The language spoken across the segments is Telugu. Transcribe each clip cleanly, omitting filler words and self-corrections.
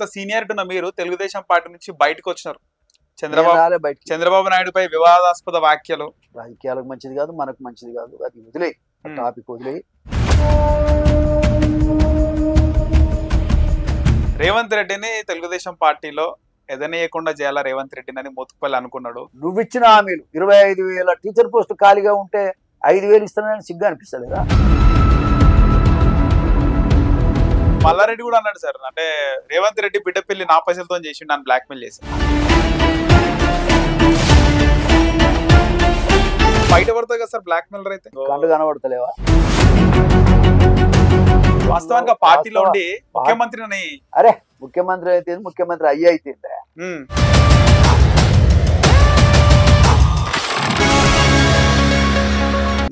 అంత సీనియారిటీ ఉన్న మీరు తెలుగుదేశం పార్టీ నుంచి బయటకు వచ్చినారు. చంద్రబాబు నాయుడుపై వివాదాస్పద వ్యాఖ్యలు రాజకీయాలకు మంచిది కాదు, మనకు మంచిది కాదు. అది వదిలేయి, టాపిక్ వదిలేయి. రేవంత్ రెడ్డిని తెలుగుదేశం పార్టీలో ఎదనేయకుండా చేయాలా రేవంత్ రెడ్డిని అని మోత్కుపల్లి అనుకున్నాడు. నువ్వు ఇచ్చిన హామీలు 25,000 టీచర్ పోస్టు ఖాళీగా ఉంటే 5,000 ఇస్తానని సిగ్గు అనిపిస్తలేదా? మల్లారెడ్డి కూడా అన్నాడు సార్, అంటే రేవంత్ రెడ్డి బిడ్డ పెళ్లి నా పైసలతో చేసి నన్ను బ్లాక్మెయిల్ చేసి బయట పడతాయి కదా సార్ బ్లాక్మెయిలర్ అయితే. కళ్ళు కనబడతలేవా? వాస్తవానికి పార్టీలో ఉండి ముఖ్యమంత్రిని అరే ముఖ్యమంత్రి అయితే ముఖ్యమంత్రి అయితే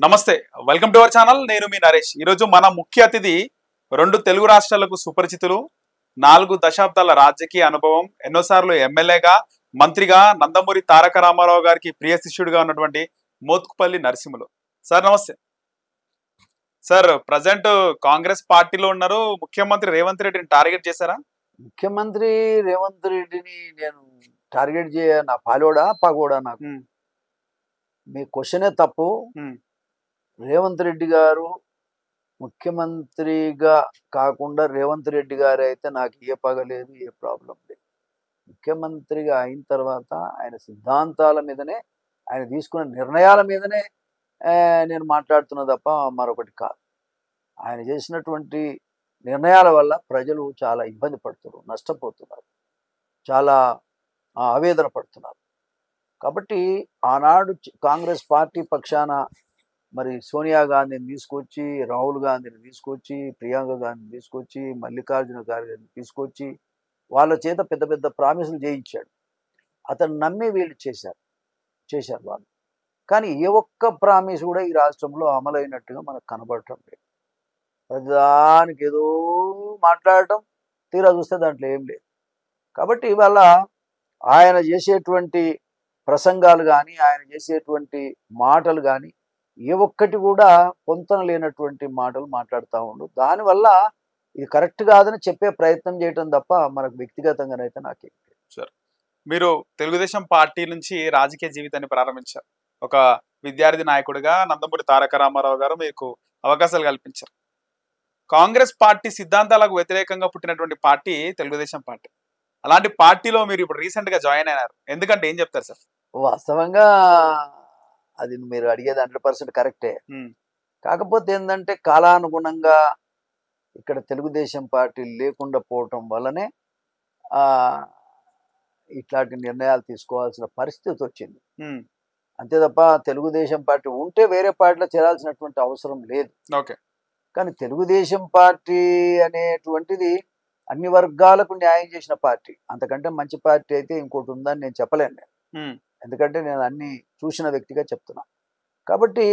నమస్తే, వెల్కమ్ టు అవర్ ఛానల్. నేను మీ నరేష్. ఈరోజు మన ముఖ్య అతిథి 2 తెలుగు రాష్ట్రాలకు సుపరిచితులు, 4 దశాబ్దాల రాజకీయ అనుభవం, ఎన్నోసార్లు ఎమ్మెల్యేగా, మంత్రిగా, నందమూరి తారక రామారావు గారికి ప్రియ శిష్యుడిగా ఉన్నటువంటి మోత్కుపల్లి నరసింహులు. సార్ నమస్తే. సార్ ప్రజెంట్ కాంగ్రెస్ పార్టీలో ఉన్నారు. ముఖ్యమంత్రి రేవంత్ రెడ్డిని టార్గెట్ చేశారా? ముఖ్యమంత్రి రేవంత్ రెడ్డిని నేను టార్గెట్ చేయ నా పాలోడా పగోడా? నాకు మీ క్వశ్చనే తప్పు. రేవంత్ రెడ్డి గారు ముఖ్యమంత్రిగా కాకుండా రేవంత్ రెడ్డి గారు అయితే నాకు ఏ పగలేదు, ఏ ప్రాబ్లం లేదు. ముఖ్యమంత్రిగా అయిన తర్వాత ఆయన సిద్ధాంతాల మీదనే, ఆయన తీసుకున్న నిర్ణయాల మీదనే నేను మాట్లాడుతున్నా తప్ప మరొకటి కాదు. ఆయన చేసినటువంటి నిర్ణయాల వల్ల ప్రజలు చాలా ఇబ్బంది పడుతున్నారు, నష్టపోతున్నారు, చాలా ఆవేదన పడుతున్నారు. కాబట్టి ఆనాడు కాంగ్రెస్ పార్టీ పక్షాన మరి సోనియా గాంధీని తీసుకొచ్చి, రాహుల్ గాంధీని తీసుకొచ్చి, ప్రియాంక గాంధీని తీసుకొచ్చి, మల్లికార్జున ఖార్గేని తీసుకొచ్చి వాళ్ళ చేత పెద్ద పెద్ద ప్రామిసులు చేయించాడు. అతను నమ్మి వీళ్ళు చేశారు వాళ్ళు. కానీ ఏ ఒక్క ప్రామిస్ కూడా ఈ రాష్ట్రంలో అమలైనట్టుగా మనకు కనబడటం లేదు. ప్రతిదానికి ఏదో మాట్లాడటం, తీరా చూస్తే దాంట్లో ఏం లేదు. కాబట్టి ఇవాళ ఆయన చేసేటువంటి ప్రసంగాలు కానీ, ఆయన చేసేటువంటి మాటలు కానీ ఏ ఒక్కటి కూడా పొంతన లేనటువంటి మాటలు మాట్లాడుతూ ఉండు. దానివల్ల ఇది కరెక్ట్ కాదని చెప్పే ప్రయత్నం చేయటం తప్ప మనకు వ్యక్తిగతంగానైతే నాకేం లేదు. సార్ మీరు తెలుగుదేశం పార్టీ నుంచి రాజకీయ జీవితాన్ని ప్రారంభించారు. ఒక విద్యార్థి నాయకుడిగా నందమూరి తారక రామారావు గారు మీకు అవకాశాలు కల్పించారు. కాంగ్రెస్ పార్టీ సిద్ధాంతాలకు వ్యతిరేకంగా పుట్టినటువంటి పార్టీ తెలుగుదేశం పార్టీ. అలాంటి పార్టీలో మీరు ఇప్పుడు రీసెంట్ గా జాయిన్ అయినారు. ఎందుకంటే ఏం చెప్తారు సార్? వాస్తవంగా అది మీరు అడిగేది 100% కరెక్టే. కాకపోతే ఏంటంటే కాలానుగుణంగా ఇక్కడ తెలుగుదేశం పార్టీ లేకుండా పోవటం వల్లనే ఇట్లాంటి నిర్ణయాలు తీసుకోవాల్సిన పరిస్థితి వచ్చింది. అంతే తప్ప తెలుగుదేశం పార్టీ ఉంటే వేరే పార్టీలో చేరాల్సినటువంటి అవసరం లేదు. ఓకే. కానీ తెలుగుదేశం పార్టీ అనేటువంటిది అన్ని వర్గాలకు న్యాయం చేసిన పార్టీ. అంతకంటే మంచి పార్టీ అయితే ఇంకోటి ఉందని నేను చెప్పలేను. ఎందుకంటే నేను అన్ని చూసిన వ్యక్తిగా చెప్తున్నా. కాబట్టి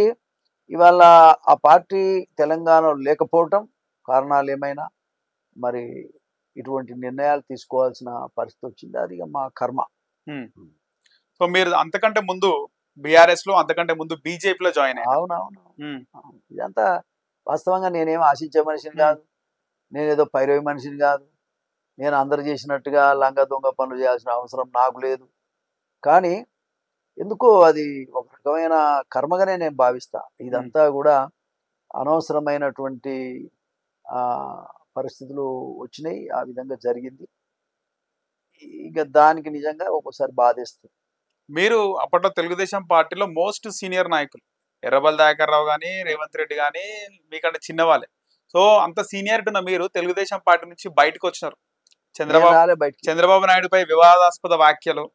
ఇవాళ ఆ పార్టీ తెలంగాణలో లేకపోవటం కారణాలు ఏమైనా మరి ఇటువంటి నిర్ణయాలు తీసుకోవాల్సిన పరిస్థితి వచ్చింది. అది మా కర్మ. సో మీరు అంతకంటే ముందు బీఆర్ఎస్ లో, అంతకంటే ముందు బీజేపీలో జాయిన్ అయ్యారు. అవునవును. ఇదంతా వాస్తవంగా నేనేం ఆశించే మనిషిని కాదు, నేనేదో పైరవి మనిషిని కాదు, నేను అందరు చేసినట్టుగా లంగ దొంగ పనులు చేయాల్సిన అవసరం నాకు లేదు. కానీ ఎందుకో అది ఒక రకమైన కర్మగానే నేను భావిస్తా. ఇదంతా కూడా అనవసరమైనటువంటి పరిస్థితులు వచ్చినాయి, ఆ విధంగా జరిగింది. ఇక దానికి నిజంగా ఒక్కోసారి బాధేస్తుంది. మీరు అప్పట్లో తెలుగుదేశం పార్టీలో మోస్ట్ సీనియర్ నాయకులు, ఎర్రబల్ దయాకర్ రావు కానీ, రేవంత్ రెడ్డి కానీ మీకంటే చిన్నవాళ్ళే. సో అంత సీనియారిటీ ఉన్న మీరు తెలుగుదేశం పార్టీ నుంచి బయటకు వచ్చినారు. చంద్రబాబు నాయుడుపై వివాదాస్పద వ్యాఖ్యలు,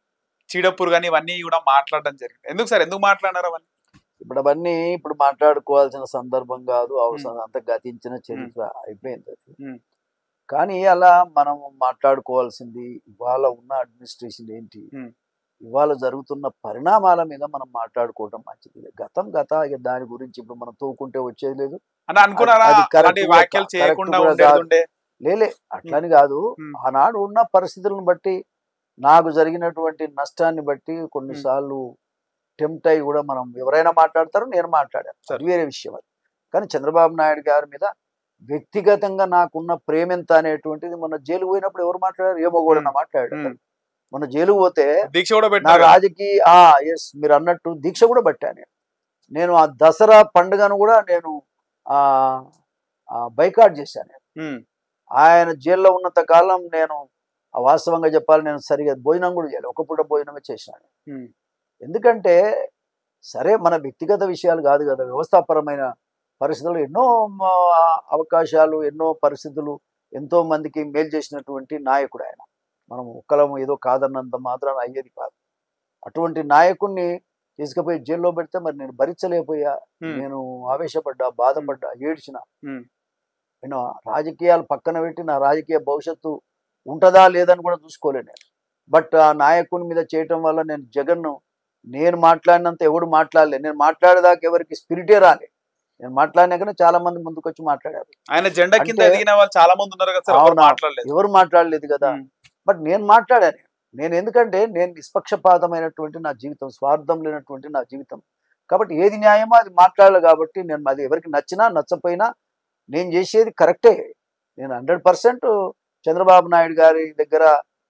చీడపూర్ కానీ ఇవన్నీ కూడా మాట్లాడడం జరిగింది. ఎందుకు సార్, ఎందుకు మాట్లాడారు అవన్నీ? అవన్నీ ఇప్పుడు మాట్లాడుకోవాల్సిన సందర్భం కాదు, అవసరం అంతా గతించిన చరిత్ర అయిపోయింది. కానీ అలా మనం మాట్లాడుకోవాల్సింది ఇవాళ ఉన్న అడ్మినిస్ట్రేషన్ ఏంటి, ఇవాళ జరుగుతున్న పరిణామాల మీద మనం మాట్లాడుకోవడం మంచిది. గతం ఇక దాని గురించి ఇప్పుడు మనం తోకుంటే వచ్చేది లేదు. లేలే అట్లని కాదు. ఆనాడు ఉన్న పరిస్థితులను బట్టి, నాకు జరిగినటువంటి నష్టాన్ని బట్టి కొన్నిసార్లు టెంప్ట్ అయ్యి కూడా మనం ఎవరైనా మాట్లాడతారు, నేను మాట్లాడాను, అది వేరే విషయం. అది కానీ చంద్రబాబు నాయుడు గారి మీద వ్యక్తిగతంగా నాకున్న ప్రేమ ఎంత అనేటువంటిది మొన్న జైలు పోయినప్పుడు ఎవరు మాట్లాడారు? ఏమో కూడా మాట్లాడాడు. మొన్న జైలు పోతే దీక్ష కూడా నా పెట్టారు. రాజకీయ ఎస్ మీరు అన్నట్టు దీక్ష కూడా పెట్టాను. నేను ఆ దసరా పండుగను కూడా నేను బైకాట్ చేశాను. ఆయన జైల్లో ఉన్నంత కాలం నేను వాస్తవంగా చెప్పాలి, నేను సరిగా భోజనం కూడా చేయలేదు, ఒక పూట భోజనమే చేశాను. ఎందుకంటే సరే మన వ్యక్తిగత విషయాలు కాదు కదా, వ్యవస్థాపరమైన పరిస్థితులు ఎన్నో అవకాశాలు, ఎన్నో పరిస్థితులు, ఎంతో మందికి మేలు చేసినటువంటి నాయకుడు ఆయన. మనం ఒక్కలం ఏదో కాదన్నంత మాత్రాన అయ్యేది కాదు. అటువంటి నాయకుడిని తీసుకుపోయి జైల్లో పెడితే మరి నేను భరించలేకపోయా. నేను ఆవేశపడ్డా, బాధపడ్డా, ఏడ్చిన. నేను రాజకీయాలు పక్కన పెట్టి నా రాజకీయ భవిష్యత్తు ఉంటుందా లేదని కూడా చూసుకోలేను నేను. బట్ ఆ నాయకుని మీద చేయటం వల్ల నేను జగన్ను నేను మాట్లాడినంత ఎవడు మాట్లాడలేదు. నేను మాట్లాడేదాకా ఎవరికి స్పిరిటే రాలే. నేను మాట్లాడినాకనే చాలా మంది ముందుకు వచ్చి మాట్లాడారు. ఆయన జెండా కింద ఎదిగిన వాళ్ళు చాలా మంది ఉన్నారు కదా, ఎవరు మాట్లాడలేదు కదా. బట్ నేను మాట్లాడాను. నేను ఎందుకంటే నేను నిష్పక్షపాతమైనటువంటి నా జీవితం, స్వార్థం లేనటువంటి నా జీవితం. కాబట్టి ఏది న్యాయమో అది మాట్లాడాలి. కాబట్టి నేను అది ఎవరికి నచ్చినా నచ్చపోయినా నేను చేసేది కరెక్టే. నేను 100% చంద్రబాబు నాయుడు గారి దగ్గర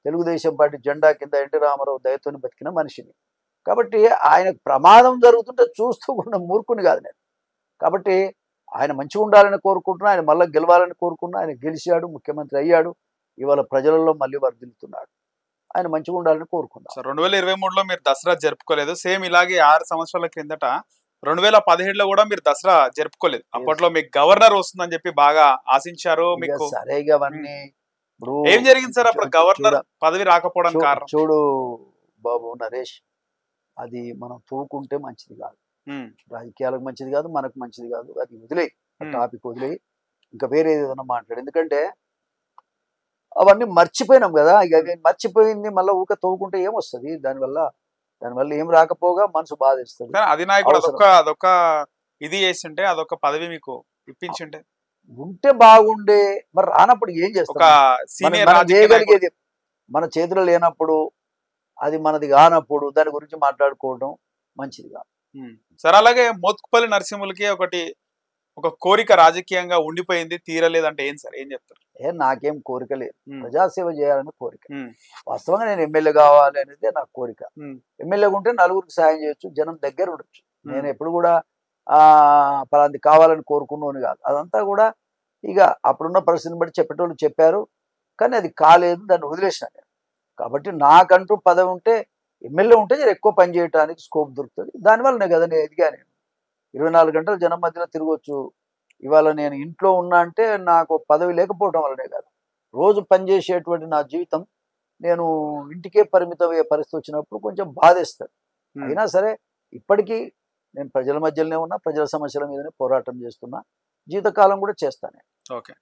తెలుగుదేశం పార్టీ జెండా కింద ఎన్టీ రామారావు దయతోని బతికిన మనిషిని. కాబట్టి ఆయనకు ప్రమాదం జరుగుతుంటే చూస్తూ ఉన్న మూర్ఖుని కాదు నేను. కాబట్టి ఆయన మంచిగా ఉండాలని కోరుకుంటున్నా, ఆయన మళ్ళీ గెలవాలని కోరుకున్నా. ఆయన గెలిచాడు, ముఖ్యమంత్రి అయ్యాడు, ఇవాళ ప్రజలలో మళ్ళీ వర్ధిల్లుతున్నాడు. ఆయన మంచిగా ఉండాలని కోరుకున్నాం. 2023లో మీరు దసరా జరుపుకోలేదు. సేమ్ ఇలాగే 6 సంవత్సరాల క్రిందట 2017లో కూడా మీరు దసరా జరుపుకోలేదు. అప్పట్లో మీకు గవర్నర్ వస్తుందని చెప్పి బాగా ఆశించారు. మీకు సరే అవన్నీ ఇప్పుడు ఏం జరిగింది సార్ అప్పుడు గవర్నర్ పదవి రాకపోవడానికి కారణం? చూడు బాబు నరేష్, అది మనం తూకుంటే మంచిది కాదు, రాజకీయాలకు మంచిది కాదు, మనకు మంచిది కాదు. అది వదిలే, టాపిక్ వదిలే, ఇంకా వేరే ఏదైనా మాట్లాడు. ఎందుకంటే అవన్నీ మర్చిపోయినాం కదా. ఇక మర్చిపోయింది మళ్ళీ ఊక తవ్వుకుంటే ఏమొస్తుంది? దానివల్ల ఏం రాకపోగా మనసు బాధిస్తుంది. అధినాయకుడు అదొక ఇది చేస్తుంటే అదొక పదవి మీకు ఇప్పించుంటే ఉంటే బాగుండే. మరి రానప్పుడు ఏం చేస్తాం? చేయగలిగేది మన చేతిలో లేనప్పుడు, అది మనది కానప్పుడు దాని గురించి మాట్లాడుకోవడం మంచిది కాదు. సరే, అలాగే మోత్కుపల్లి నరసింహులకి ఒక కోరిక రాజకీయంగా ఉండిపోయింది, తీరలేదంటే ఏం సార్, ఏం చెప్తారు? నాకేం కోరిక లేదు, ప్రజాసేవ చేయాలని కోరిక. వాస్తవంగా నేను ఎమ్మెల్యే కావాలి అనేది నా కోరిక. ఎమ్మెల్యేగా ఉంటే నలుగురికి సాయం చేయొచ్చు, జనం దగ్గర ఉండొచ్చు. నేను ఎప్పుడు కూడా పలాంటి కావాలని కోరుకున్నాను కాదు. అదంతా కూడా ఇక అప్పుడున్న పరిస్థితిని బట్టి చెప్పేటోళ్ళు చెప్పారు, కానీ అది కాలేదు, దాన్ని వదిలేసిన నేను. కాబట్టి నాకంటూ పదవి ఉంటే, ఎమ్మెల్యే ఉంటే ఎక్కువ పని చేయడానికి స్కోప్ దొరుకుతుంది. దానివల్లనే కదా నేను ఎదిగా. నేను 24 గంటలు జనం మధ్యలో తిరగవచ్చు. ఇవాళ నేను ఇంట్లో ఉన్నా అంటే నాకు పదవి లేకపోవడం వల్లనే కాదు, రోజు పనిచేసేటువంటి నా జీవితం నేను ఇంటికే పరిమితమయ్యే పరిస్థితి వచ్చినప్పుడు కొంచెం బాధేస్తుంది. అయినా సరే ఇప్పటికీ నేను ప్రజల మధ్యలోనే ఉన్నా, ప్రజల సమస్యల మీదనే పోరాటం చేస్తున్నా, జీవితకాలం కూడా చేస్తాను. ఓకే,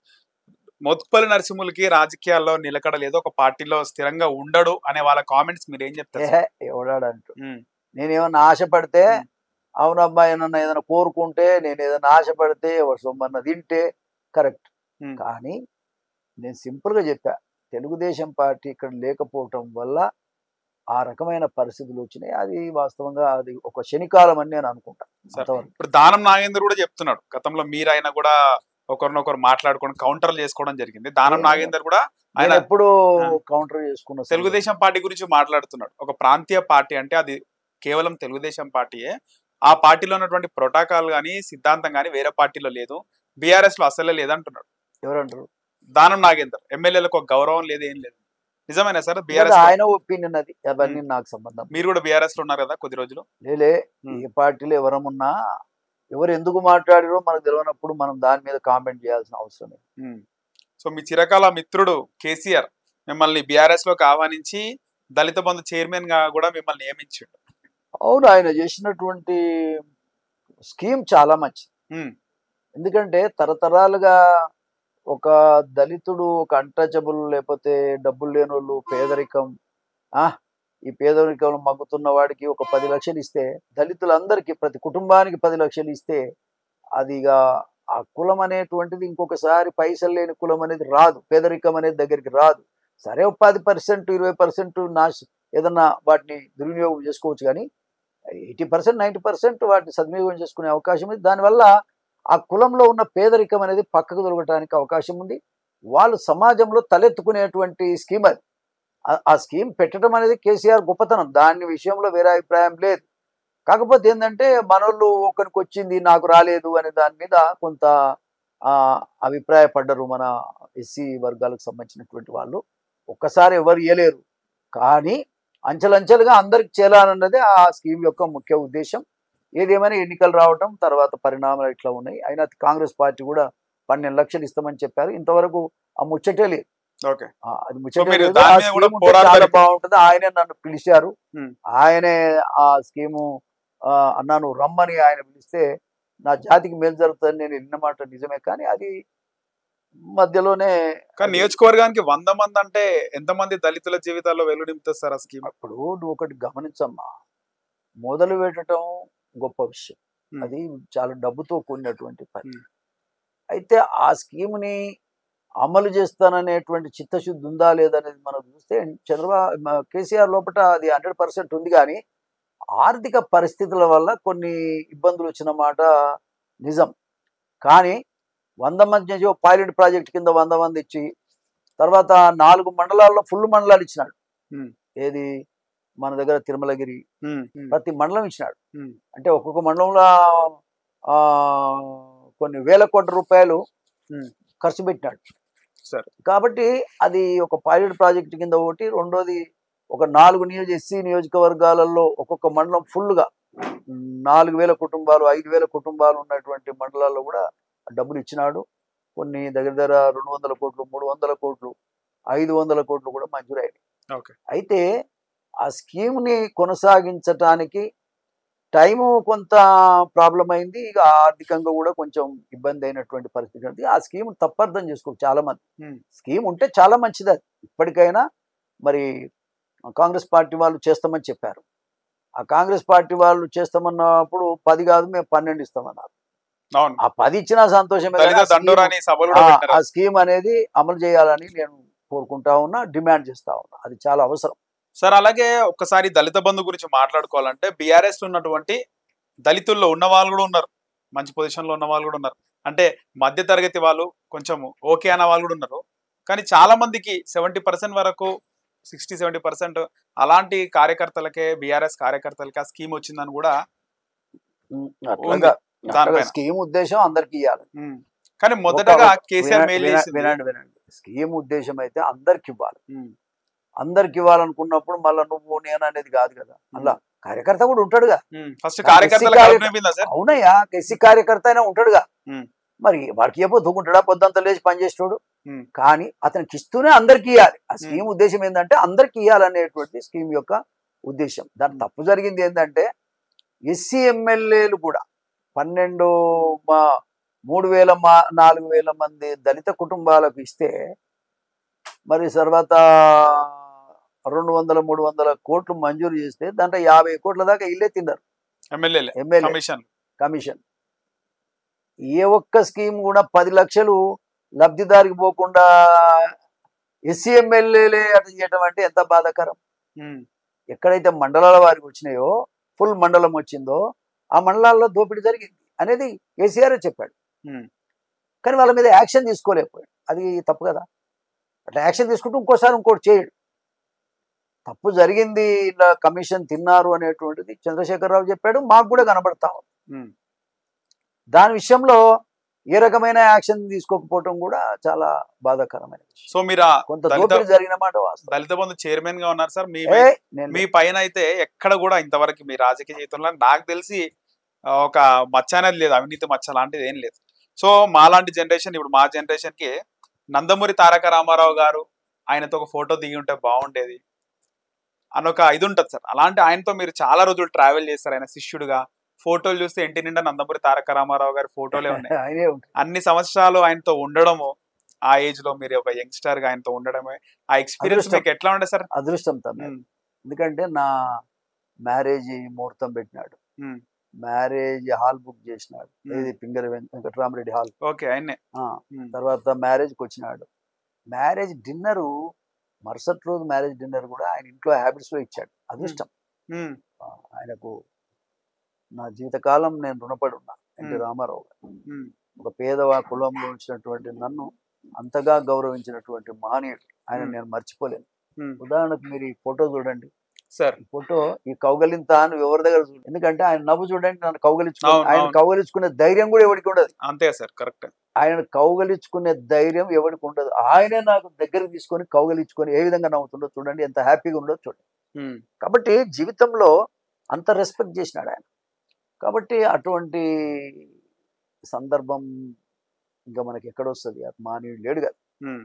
మోత్కుపల్లి నరసింహులకి రాజకీయాల్లో నిలకడ లేదు, ఒక పార్టీలో స్థిరంగా ఉండడు అనే వాళ్ళ కామెంట్స్ మీరు ఏం చెప్తారు? ఎవడాడంటూ నేనేమన్నా ఆశపడితే, అవునబ్బా ఏదైనా కోరుకుంటే, నేను ఏదైనా ఆశపడితే, ఎవరు సొమ్మన్న తింటే కరెక్ట్. కానీ నేను సింపుల్గా చెప్పా, తెలుగుదేశం పార్టీ ఇక్కడ లేకపోవటం వల్ల ఆ రకమైన పరిస్థితులు వచ్చినాయి. అది వాస్తవంగా అది ఒక శనికాలం అని నేను అనుకుంటాను. ఇప్పుడు దానం నాగేందర్ కూడా చెప్తున్నాడు, గతంలో మీరు ఆయన కూడా ఒకరినొకరు మాట్లాడుకోవడం, కౌంటర్లు చేసుకోవడం జరిగింది. దానం నాగేందర్ కూడా ఆయన ఎప్పుడు కౌంటర్ చేసుకున్న తెలుగుదేశం పార్టీ గురించి మాట్లాడుతున్నాడు. ఒక ప్రాంతీయ పార్టీ అంటే అది కేవలం తెలుగుదేశం పార్టీయే, ఆ పార్టీలో ఉన్నటువంటి ప్రోటోకాల్ కానీ సిద్ధాంతం కానీ వేరే పార్టీలో లేదు, బీఆర్ఎస్ లో అసలే లేదంటున్నాడు. ఎవరంటారు? దానం నాగేందర్. ఎమ్మెల్యేలకు ఒక గౌరవం లేదు, ఏం లేదు. నిజమేనా సార్? బీఆర్ఎస్ ఆయన ఒపీనియన్ అది, అవన్నీ నాకు సంబంధం. మీరు కూడా బీఆర్ఎస్ లో ఉన్నారు కదా కొద్ది రోజులు. లేలే, ఏ పార్టీలో ఎవరమున్నా ఎవరు ఎందుకు మాట్లాడారో మనకు తెలియనప్పుడు మనం దాని మీద కామెంట్ చేయాల్సిన అవసరం లేదు. సో మీ చిరకాల మిత్రుడు కేసీఆర్ మిమ్మల్ని బీఆర్ఎస్ లోకి ఆహ్వానించి దళిత బంధు చైర్మన్ గా కూడా మిమ్మల్ని నియమించాడు. అవును, ఆయన చేసినటువంటి స్కీమ్ చాలా మంచిది. ఎందుకంటే తరతరాలుగా ఒక దళితుడు, ఒక అన్టచబుల్, లేకపోతే డబ్బులు లేని వాళ్ళు, పేదరికం, ఈ పేదరికంలో మగ్గుతున్న వాడికి ఒక 10 లక్షలు ఇస్తే, దళితులందరికీ ప్రతి కుటుంబానికి 10 లక్షలు ఇస్తే, అది ఇక ఆ కులం అనేటువంటిది ఇంకొకసారి పైసలు లేని కులం అనేది రాదు, పేదరికం అనేది దగ్గరికి రాదు. సరే 10%, 20% ఏదన్నా వాటిని దుర్వినియోగం చేసుకోవచ్చు, కానీ 80%, 90% వాటిని సద్వినియోగం చేసుకునే అవకాశం ఉంది. దానివల్ల ఆ కులంలో ఉన్న పేదరికం అనేది పక్కకు దొరకడానికి అవకాశం ఉంది. వాళ్ళు సమాజంలో తలెత్తుకునేటువంటి స్కీమ్ అది. ఆ స్కీమ్ పెట్టడం అనేది కేసీఆర్ గొప్పతనం. దాని విషయంలో వేరే అభిప్రాయం లేదు. కాకపోతే ఏందంటే మనోళ్ళు ఒకరికి వచ్చింది నాకు రాలేదు అనే దాని మీద కొంత అభిప్రాయపడ్డరు మన ఎస్సీ వర్గాలకు సంబంధించినటువంటి వాళ్ళు. ఒక్కసారి ఎవరు ఇయ్యలేరు. కానీ అంచెలంచెలుగా అందరికి చేరాలన్నదే ఆ స్కీమ్ యొక్క ముఖ్య ఉద్దేశం. ఏదేమైనా ఎన్నికలు రావటం తర్వాత పరిణామాలు ఇట్లా ఉన్నాయి. అయినా కాంగ్రెస్ పార్టీ కూడా 12 లక్షలు ఇస్తామని చెప్పారు. ఇంతవరకు ఆ ముచ్చటే లేదు. ఓకే. అది సో ముచ్చటే మీరు లేదు. దాని ఆ మీద కూడా స్కీమ్ ఉంటే చాలా పోరాడతారు. బాగుంటుంది. ఆయనే నన్ను పిలిచారు. ఉమ్. ఆయనే ఆ స్కీము అన్నా నువ్వు రమ్మని ఆయన పిలిస్తే నా జాతికి మేలు జరుగుతుందని నేను విన్న మాట నిజమే. కానీ అది మధ్యలోనే కానీ అది నియోజకవర్గానికి 100 మంది అంటే ఎంతమంది దళితుల జీవితాల్లో వెలుగు నింపుతుంది సార్ ఆ స్కీమ్? అప్పుడు నువ్వు ఒకటి గమనించమ్మా, మొదలు పెట్టడం గొప్ప విషయం. ఉమ్. అది చాలా డబ్బుతో కూడినటువంటి పని. ఉమ్. అయితే ఆ స్కీమ్ని అమలు చేస్తాననేటువంటి చిత్తశుద్ధి ఉందా లేదనేది మనం చూస్తే కేసీఆర్ లోపల అది 100% ఉంది. కానీ ఆర్థిక పరిస్థితుల వల్ల కొన్ని ఇబ్బందులు వచ్చిన మాట నిజం. కానీ 100 మంది పైలట్ ప్రాజెక్ట్ కింద 100 మంది ఇచ్చి తర్వాత 4 మండలాల్లో ఫుల్ మండలాలు ఇచ్చినాడు. ఉమ్. ఏది మన దగ్గర తిరుమలగిరి ఉమ్. ఉమ్. ప్రతి మండలం ఇచ్చినాడు. ఉమ్. అంటే ఒక్కొక్క మండలంలో ఆ, కొన్ని వేల కోట్ల రూపాయలు ఉమ్. ఖర్చు పెట్టినాడు. సరే. కాబట్టి అది ఒక పైలట్ ప్రాజెక్ట్ కింద ఒకటి. రెండోది ఒక 4 ఎస్సీ నియోజకవర్గాలలో ఒక్కొక్క మండలం ఫుల్గా 4,000 కుటుంబాలు 5,000 కుటుంబాలు ఉన్నటువంటి మండలాల్లో కూడా డబ్బులు ఇచ్చినాడు. కొన్ని దగ్గర దగ్గర 200 కోట్లు 300 కోట్లు 500 కోట్లు కూడా మంజూరైనవి. ఓకే. అయితే ఆ స్కీమ్ని కొనసాగించటానికి టైము కొంత ప్రాబ్లం అయింది. ఇక ఆర్థికంగా కూడా కొంచెం ఇబ్బంది అయినటువంటి పరిస్థితి ఉంది. ఆ స్కీమ్ తప్పర్థం చేసుకో చాలా మంది. ఉమ్. స్కీమ్ ఉంటే చాలా మంచిది. అది ఇప్పటికైనా మరి కాంగ్రెస్ పార్టీ వాళ్ళు చేస్తామని చెప్పారు. ఆ కాంగ్రెస్ పార్టీ వాళ్ళు చేస్తామన్నప్పుడు 10 కాదు మేము 12 ఇస్తామన్నారు. అవును. ఆ 10 ఇచ్చినా సంతోషమే. దళిత కానీ దండోరాని సభలు కూడా ఆ పెట్టారు. స్కీమ్ అనేది అమలు చేయాలని నేను కోరుకుంటా ఉన్నా, డిమాండ్ చేస్తా ఉన్నా. అది చాలా అవసరం. సార్ అలాగే ఒక్కసారి దళిత బంధు గురించి మాట్లాడుకోవాలంటే బీఆర్ఎస్ లో ఉన్నటువంటి దళితుల్లో ఉన్న వాళ్ళు కూడా ఉన్నారు, మంచి పొజిషన్ లో ఉన్న వాళ్ళు కూడా ఉన్నారు. అంటే మధ్య తరగతి వాళ్ళు కొంచెం ఓకే అన్న వాళ్ళు కూడా ఉన్నారు. కానీ చాలా మందికి 70% వరకు 60-70% అలాంటి కార్యకర్తలకే బీఆర్ఎస్ కార్యకర్తలకి ఆ స్కీమ్ వచ్చిందని కూడా అట్లాగా దానిపైన. స్కీమ్ ఉద్దేశం అందరికి ఇవ్వాలి. ఉమ్. కానీ మొదటగా కేసీఆర్ మెయిల్ చేసింది. వినండి. స్కీమ్ ఉద్దేశం అయితే అందరికి ఇవ్వాలి. ఉమ్. అందరికి ఇవ్వాలనుకున్నప్పుడు మళ్ళీ నువ్వు నేను అనేది కాదు కదా. అలా కార్యకర్త కూడా ఉంటాడుగా. ఫస్ట్ కార్యకర్తలకు అభినందిందా సార్? అవునయ్యా, ఎస్సీ కార్యకర్త అయినా ఉంటాడుగా. ఉమ్. మరి వాడికి ఏపో దూకుంటాడా పొద్దంతా లేచి పనిచేసేవాడు. ఉమ్. కానీ అతనికి ఇస్తూనే అందరికి ఇవ్వాలి. ఆ స్కీమ్ ఉద్దేశం ఏంటంటే అందరికి ఇవ్వాలనేటువంటి స్కీమ్ యొక్క ఉద్దేశం. దాని తప్పు జరిగింది ఏంటంటే ఎస్సీ ఎమ్మెల్యేలు కూడా 3,000-4,000 మంది దళిత కుటుంబాలకు ఇస్తే మరి తర్వాత 200-300 కోట్లు మంజూరు చేస్తే దాంట్లో 50 కోట్ల దాకా ఇల్లే తిన్నారు ఎమ్మెల్యే కమిషన్. ఏ ఒక్క స్కీమ్ కూడా 10 లక్షలు లబ్ధిదారికి పోకుండా ఎస్సీ ఎమ్మెల్యేలే అటు చేయటం అంటే ఎంత బాధాకరం. ఎక్కడైతే మండలాల వారికి వచ్చినాయో ఫుల్ మండలం వచ్చిందో ఆ మండలాల్లో దోపిడీ జరిగింది అనేది కేసీఆర్ చెప్పాడు. కానీ వాళ్ళ మీద యాక్షన్ తీసుకోలేకపోయాడు. అది తప్పు కదా. అట్లా యాక్షన్ తీసుకుంటూ ఇంకోటి చేయడు. తప్పు జరిగింది, ఇలా కమిషన్ తిన్నారు అనేటువంటిది చంద్రశేఖరరావు చెప్పాడు, మాకు కూడా కనబడతా ఉంది. దాని విషయంలో ఏ రకమైన యాక్షన్ తీసుకోకపోవటం కూడా చాలా బాధాకరమైన విషయం. సో మీరు కొంత దోపిడీ జరిగిన మాట వాస్తవం. దళిత బంధు చైర్మన్ గా ఉన్నారు సార్. మీ పైన అయితే ఎక్కడ కూడా ఇంతవరకు మీ రాజకీయ జీవితంలో నాకు తెలిసి ఒక మచ్చ అనేది లేదు, అవినీతి మచ్చ లాంటిది ఏం లేదు. సో మాలాంటి జనరేషన్, ఇప్పుడు మా జనరేషన్ కి నందమూరి తారక రామారావు గారు ఆయనతో ఒక ఫోటో దిగి ఉంటే బాగుండేది అనొక ఇది ఉంటుంది సార్. అలాంటి ఆయనతో మీరు చాలా రోజులు ట్రావెల్ చేస్తారు. ఆయన శిష్యుడుగా ఫోటోలు చూస్తే ఇంటి నిండా నందమూరి తారక రామారావు గారి ఫోటోలే ఉన్నాయి. అన్ని సంవత్సరాలు ఆయనతో ఉండడము, ఆ ఏజ్ లో మీరు ఒక యంగ్స్టర్ గా ఆయనతో ఉండడమే, ఆ ఎక్స్పీరియన్స్ మీకు ఎట్లా ఉండే సార్? అదృష్టం తమ్మి. ఎందుకంటే నా మ్యారేజ్ ముహూర్తం పెట్టినాడు, మ్యారేజ్ హాల్ బుక్ చేసినాడు, ఇది పింగళి వెంకటరామరెడ్డి హాల్. ఓకే, ఆయనే. తర్వాత మ్యారేజ్కి వచ్చినాడు. మ్యారేజ్ డిన్నరు మరుసటి రోజు మ్యారేజ్ డిన్నర్ కూడా ఆయన ఇంట్లో హ్యాబిట్స్ లో ఇచ్చాడు. అదృష్టం ఆయనకు. నా జీవితకాలం నేను రుణపడి ఉన్నా. ఎన్టీ రామారావు గారు. ఉమ్, ఒక పేద కులంలో వచ్చినటువంటి నన్ను అంతగా గౌరవించినటువంటి మహనీయుడు. ఆయన నేను మర్చిపోలేను. ఉమ్, ఉదాహరణకు మీరు ఈ ఫోటో చూడండి. సార్. ఈ ఫోటో ఈ కౌగలింత అని ఎవరి దగ్గర చూడండి. ఎందుకంటే ఆయన నవ్వు చూడండి, నన్ను కౌగలించుకో, అవును, ఆయన అవును. కౌగలించుకునే ధైర్యం కూడా ఎవరికి ఉండదు. అంతే సార్, కరెక్ట్. ఆయన కౌగలించుకునే ధైర్యం ఎవరికి ఉండదు. ఆయనే నాకు దగ్గరికి తీసుకొని కౌగలించుకొని ఏ విధంగా నవ్వుతుండో చూడండి, ఎంత హ్యాపీగా ఉండదో చూడండి. ఉమ్, కాబట్టి జీవితంలో అంత రెస్పెక్ట్ చేసినాడు ఆయన. కాబట్టి అటువంటి సందర్భం ఇంకా మనకి ఎక్కడొస్తుంది? మానవుడు లేడు కదా. ఉమ్,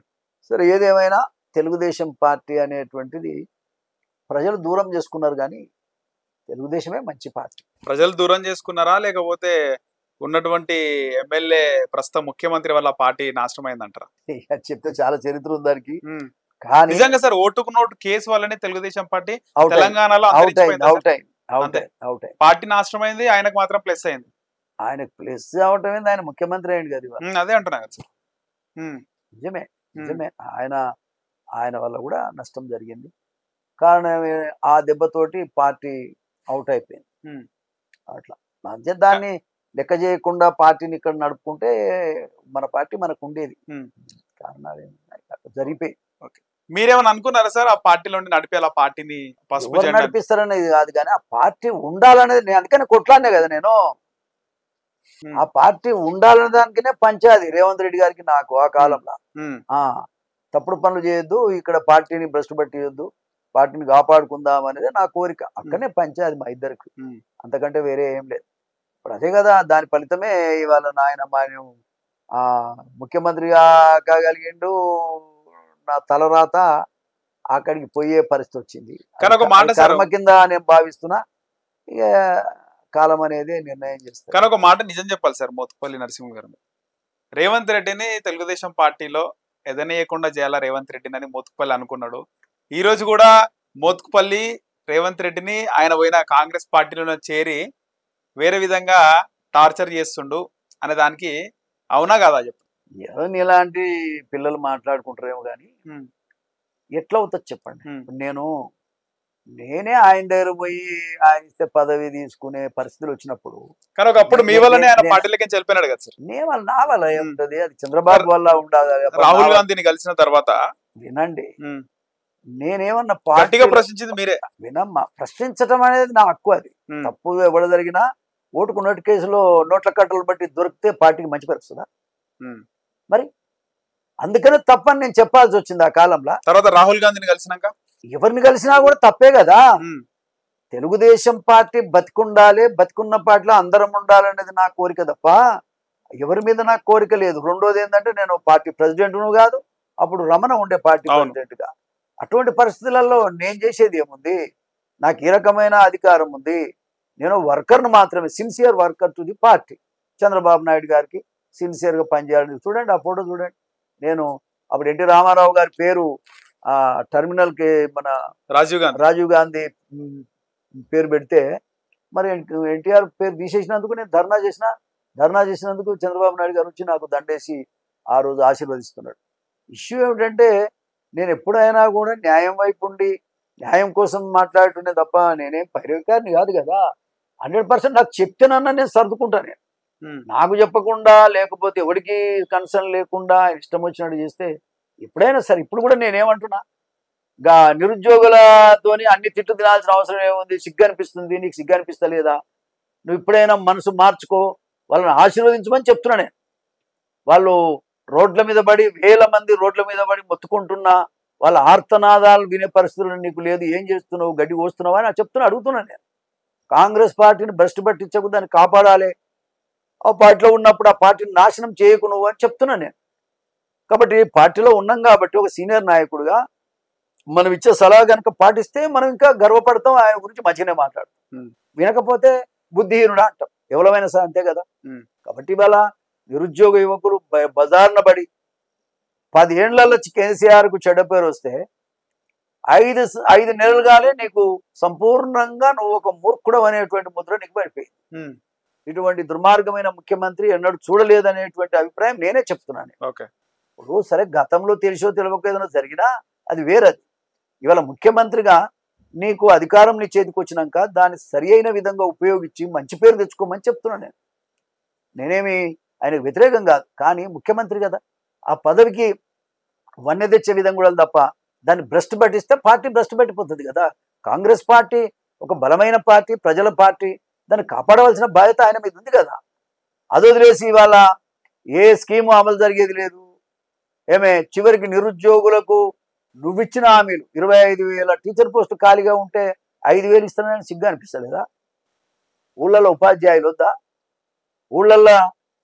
సరే, ఏదేమైనా తెలుగుదేశం పార్టీ అనేటువంటిది ప్రజలు దూరం చేసుకున్నారు, కానీ తెలుగుదేశమే మంచి పార్టీ. ప్రజలు దూరం చేసుకున్నారా, లేకపోతే ఉన్నటువంటి ఎమ్మెల్యే ప్రస్తుత ముఖ్యమంత్రి వల్ల పార్టీ నాశనం అయిందంటారా? ఇక చెప్తే చాలా చరిత్ర ఉంది దానికి. ఉమ్. కానీ నిజంగా సార్, ఓటుకు నోటు కేసు వల్లనే తెలుగుదేశం పార్టీ అవుట్ అయింది, తెలంగాణలో అవుట్ అయింది, అంతరించిపోయిందా అవుట్ సార్? అయింది, అవుట్ అంతే. అయింది, అవుట్ అయింది. పార్టీ నాశనం అయింది, ఆయనకు మాత్రం ప్లస్ అయింది. ఆయనకు ప్లస్ అవటం ఏంది? ఆయన ముఖ్యమంత్రి అయింది కదా ఇవాళ. అదే అంటున్నా కదా సార్. ఉమ్, నిజమే, ఉమ్, నిజమే. ఆయన వల్ల కూడా నష్టం జరిగింది. కారణం ఆ దెబ్బతోటి పార్టీ అవుట్ అయిపోయింది. ఉమ్. అట్లా అంతే. దాన్ని లెక్క చేయకుండా పార్టీని ఇక్కడ నడుపుకుంటే మన పార్టీ మనకు ఉండేది. ఉమ్. కారణాలు ఏమున్నాయి? అట్లా జరిగిపోయి మీరేమన్నా అనుకున్నారా సార్, ఆ పార్టీలో నడిపేలా పార్టీని పసుపు ఎవరు జెండా? నడిపిస్తారనేది కాదు, కానీ ఆ పార్టీ ఉండాలనేది నేను అందుకని కొట్లాడినే కదా నేను. ఉమ్, ఆ పార్టీ ఉండాలనే దానికినే పంచాది రేవంత్ రెడ్డి గారికి నాకు ఆ కాలంలో. ఉమ్, తప్పుడు పనులు చేయొద్దు, ఇక్కడ పార్టీని భ్రష్టు పట్టియొద్దు, పార్టీని కాపాడుకుందాం అనేది నా కోరిక. అక్కడనే పంచాది మా ఇద్దరికి, ఉమ్. అంతకంటే వేరే ఏం లేదు. ఇప్పుడు అదే కదా, దాని ఫలితమే ఇవాళ నాయన ఆయన ముఖ్యమంత్రిగా కాగలిగిండు. నా తలరాత అక్కడికి పోయే పరిస్థితి వచ్చింది. కానీ ఒక మాట సార్, కర్మ కింద నేను భావిస్తున్నా. ఇక కాలం అనేది నిర్ణయం చేస్తాను. కానీ ఒక మాట నిజం చెప్పాలి సార్, మోత్కుపల్లి నరసింహ గారు, రేవంత్ రెడ్డిని తెలుగుదేశం పార్టీలో ఎదనేయకుండా చేయాలా రేవంత్ రెడ్డిని అని మోత్కుపల్లి అనుకున్నాడు. ఈ రోజు కూడా మోత్కుపల్లి రేవంత్ రెడ్డిని ఆయన పోయిన కాంగ్రెస్ పార్టీలో చేరి వేరే విధంగా టార్చర్ చేస్తుండు అనే దానికి అవునా కదా చెప్పు. ఎవరిని ఇలాంటి పిల్లలు మాట్లాడుకుంటారేమో కానీ ఉమ్, ఎట్లా అవుతుంది చెప్పండి. ఉమ్. ఇప్పుడు నేనే ఆయన దగ్గర పోయి ఆయన ఇస్తే పదవి తీసుకునే పరిస్థితులు వచ్చినప్పుడు కానీ ఒకప్పుడు మీ వల్లనే ఆయన పార్టీలకి వెళ్ళిపోయినాడు కదా సార్. నా వల్ల ఏముంటది? అది చంద్రబాబు వల్ల ఉండాలి. రాహుల్ గాంధీని కలిసిన తర్వాత వినండి, ఉమ్, నేనేమన్నా గట్టిగా పార్టీ ప్రశ్నించింది మీరే. వినమ్మా, ప్రశ్నించడం అనేది నా హక్కు. అది ఉమ్, తప్పు ఎవరు జరిగినా ఓటుకు నోటు కేసులో నోట్ల కట్టలు బట్టి దొరికితే పార్టీకి మంచి పరిస్తుందా? ఉమ్. మరి అందుకనే తప్పని నేను చెప్పాల్సి వచ్చింది ఆ కాలంలో. తర్వాత రాహుల్ గాంధీని కలిసినాక ఎవరిని కలిసినా కూడా తప్పే కదా. ఉమ్, తెలుగుదేశం పార్టీ బతికుండాలి, బతికున్న పార్టీలో అందరం ఉండాలనేది నా కోరిక తప్ప ఎవరి మీద నాకు కోరిక లేదు. రెండోది ఏంటంటే, నేను పార్టీ ప్రెసిడెంట్ను కాదు, అప్పుడు రమణ ఉండే పార్టీ అవును. ప్రెసిడెంట్గా. అటువంటి పరిస్థితులలో నేను చేసేది ఏముంది? నాకు ఏ రకమైన అధికారం ఉంది? నేను వర్కర్ను మాత్రమే, sincere worker to the party. Chandrababu Naidu గారికి సిన్సియర్గా పనిచేయాలని చూడండి, ఆ ఫోటో చూడండి. నేను అప్పుడు ఎన్టీ రామారావు గారి పేరు టర్మినల్కి మన రాజీవ్ గాంధీ పేరు పెడితే, మరి ఎన్టీఆర్ పేరు తీసేసినందుకు నేను ధర్నా చేసినందుకు చంద్రబాబు నాయుడు గారు వచ్చి నాకు దండేసి ఆ రోజు ఆశీర్వదిస్తున్నాడు. ఇష్యూ ఏమిటంటే, నేను ఎప్పుడైనా కూడా న్యాయం వైపు ఉండి న్యాయం కోసం మాట్లాడుతుండే తప్ప నేనేం పైరవికారిని కాదు కదా. 100% నాకు చెప్తేనన్నా నేను సర్దుకుంటాను. నాకు చెప్పకుండా, లేకపోతే ఎవరికి కన్సర్న్ లేకుండా ఇష్టం వచ్చినట్టు చేస్తే ఎప్పుడైనా సరే. ఇప్పుడు కూడా నేనేమంటున్నా, నిరుద్యోగులతోని అన్ని తిట్టు తినాల్సిన అవసరం ఏముంది? సిగ్గు అనిపిస్తుంది, నీకు సిగ్గు అనిపిస్తలేదా? నువ్వు ఇప్పుడైనా మనసు మార్చుకో, వాళ్ళని ఆశీర్వదించమని చెప్తున్నా నేను. వాళ్ళు రోడ్ల మీద పడి, వేల మంది రోడ్ల మీద పడి మొత్తుకుంటున్నా, వాళ్ళ ఆర్తనాదాలు వినే పరిస్థితులు నీకు లేదు, ఏం చేస్తున్నావు, గడ్డి కోస్తున్నావు అని అడుగుతున్నాను నేను. కాంగ్రెస్ పార్టీని భ్రష్టు పట్టించకు, దాన్ని కాపాడాలి, ఆ పార్టీలో ఉన్నప్పుడు ఆ పార్టీని నాశనం చేయకు నువ్వు అని చెప్తున్నాను నేను. కాబట్టి పార్టీలో ఉన్నాం కాబట్టి ఒక సీనియర్ నాయకుడిగా మనం ఇచ్చే సలహా కనుక పాటిస్తే మనం ఇంకా గర్వపడతాం, ఆయన గురించి మంచిగానే మాట్లాడతాం. వినకపోతే బుద్ధిహీనుడా అంటాం, ఎవరైనా సరే అంతే కదా. కాబట్టి ఇవాళ నిరుద్యోగ యువకులు బజార్న పడి 10 ఏళ్లలో కేసీఆర్కు చెడ్డ పేరు వస్తే 5 నెలలుగానే నీకు సంపూర్ణంగా నువ్వు ఒక మూర్ఖుడు అనేటువంటి ముద్ర నీకు పడిపోయింది. ఇటువంటి దుర్మార్గమైన ముఖ్యమంత్రి ఎన్నడూ చూడలేదనేటువంటి అభిప్రాయం నేనే చెప్తున్నాను. ఇప్పుడు సరే, గతంలో తెలిసో తెలియక ఏదైనా జరిగినా అది వేరది. ఇవాళ ముఖ్యమంత్రిగా నీకు అధికారం నీ చేతికి వచ్చినాక దాన్ని సరి అయిన విధంగా ఉపయోగించి మంచి పేరు తెచ్చుకోమని చెప్తున్నాను నేను. నేనేమి ఆయనకు వ్యతిరేకం కాదు, కానీ ముఖ్యమంత్రి కదా, ఆ పదవికి వన్నె తెచ్చే విధంగా కూడా తప్ప దాన్ని భ్రష్టు పట్టిస్తే పార్టీ భ్రష్టు పట్టిపోతుంది కదా. కాంగ్రెస్ పార్టీ ఒక బలమైన పార్టీ, ప్రజల పార్టీ, దాన్ని కాపాడవలసిన బాధ్యత ఆయన మీద ఉంది కదా. అది వదిలేసి ఇవాళ ఏ స్కీము అమలు జరిగేది లేదు. ఏమే చివరికి నిరుద్యోగులకు నువ్విచ్చిన హామీలు 25,000 టీచర్ పోస్టు ఖాళీగా ఉంటే 5,000 ఇస్తానని సిగ్గు అనిపిస్తలేదా? ఊళ్ళల్లో ఉపాధ్యాయులు వద్దా? ఊళ్ళల్లో